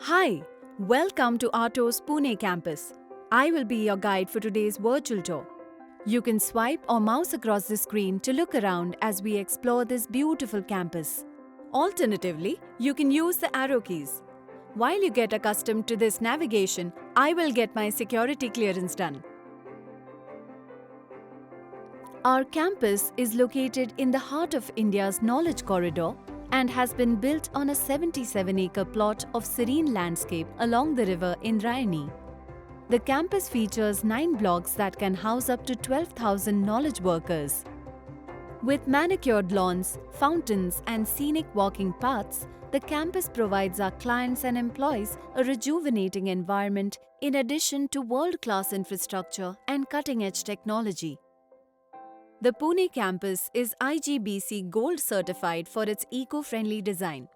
Hi, welcome to Arto's Pune campus. I will be your guide for today's virtual tour. You can swipe or mouse across the screen to look around as we explore this beautiful campus. Alternatively, you can use the arrow keys. While you get accustomed to this navigation, I will get my security clearance done. Our campus is located in the heart of India's Knowledge Corridor and has been built on a 77-acre plot of serene landscape along the river Indrayani. The campus features 9 blocks that can house up to 12,000 knowledge workers. With manicured lawns, fountains and scenic walking paths, the campus provides our clients and employees a rejuvenating environment in addition to world-class infrastructure and cutting-edge technology. The Pune campus is IGBC Gold certified for its eco-friendly design.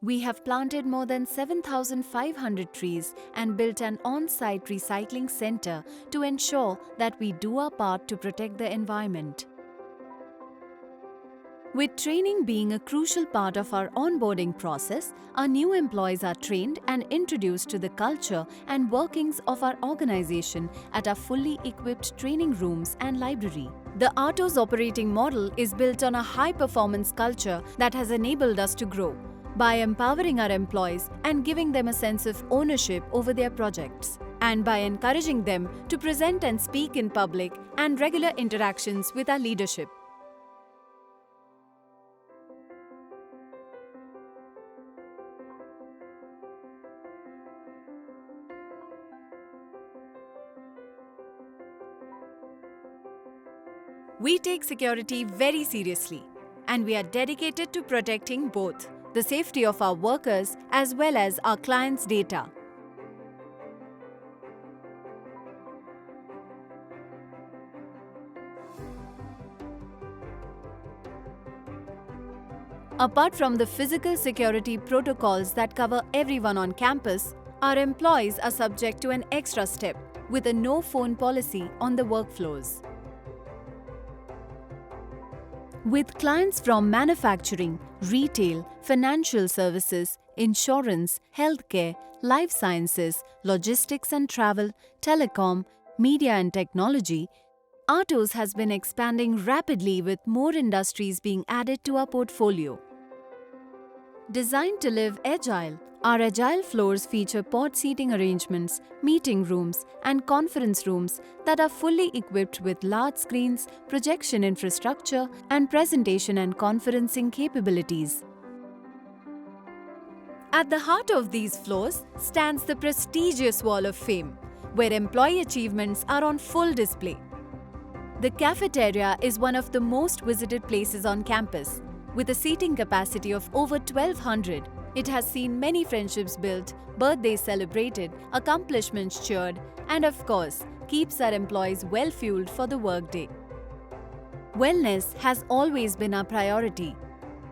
We have planted more than 7,500 trees and built an on-site recycling center to ensure that we do our part to protect the environment. With training being a crucial part of our onboarding process, our new employees are trained and introduced to the culture and workings of our organization at our fully equipped training rooms and library. The Arto's operating model is built on a high-performance culture that has enabled us to grow by empowering our employees and giving them a sense of ownership over their projects, and by encouraging them to present and speak in public and regular interactions with our leadership. We take security very seriously, and we are dedicated to protecting both the safety of our workers as well as our clients' data. Apart from the physical security protocols that cover everyone on campus, our employees are subject to an extra step with a no-phone policy on the work floors. With clients from manufacturing, retail, financial services, insurance, healthcare, life sciences, logistics and travel, telecom, media and technology, Arto's has been expanding rapidly with more industries being added to our portfolio. Designed to live agile, our agile floors feature pod seating arrangements, meeting rooms, and conference rooms that are fully equipped with large screens, projection infrastructure, and presentation and conferencing capabilities. At the heart of these floors stands the prestigious Wall of Fame, where employee achievements are on full display. The cafeteria is one of the most visited places on campus. With a seating capacity of over 1,200, it has seen many friendships built, birthdays celebrated, accomplishments cheered, and of course, keeps our employees well-fueled for the workday. Wellness has always been our priority.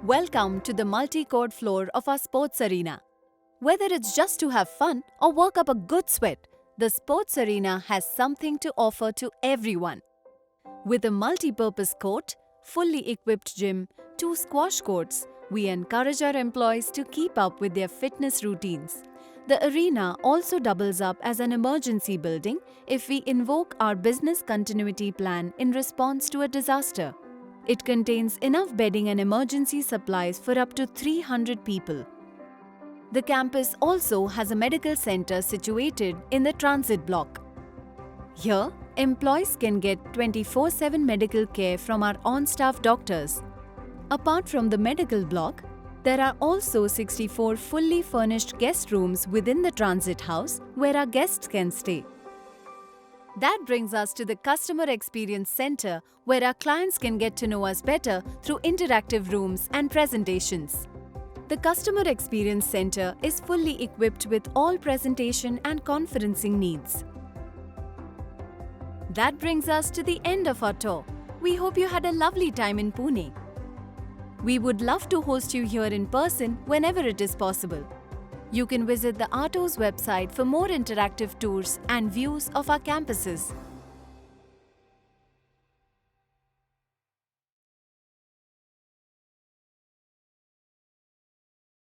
Welcome to the multi-court floor of our sports arena. Whether it's just to have fun or work up a good sweat, the sports arena has something to offer to everyone. With a multi-purpose court, fully equipped gym, 2 squash courts, we encourage our employees to keep up with their fitness routines. The arena also doubles up as an emergency building if we invoke our business continuity plan in response to a disaster. It contains enough bedding and emergency supplies for up to 300 people. The campus also has a medical center situated in the transit block. Here, employees can get 24/7 medical care from our on-staff doctors. Apart from the medical block, there are also 64 fully furnished guest rooms within the transit house where our guests can stay. That brings us to the Customer Experience Center, where our clients can get to know us better through interactive rooms and presentations. The Customer Experience Center is fully equipped with all presentation and conferencing needs. That brings us to the end of our tour. We hope you had a lovely time in Pune. We would love to host you here in person whenever it is possible. You can visit the Arto's website for more interactive tours and views of our campuses.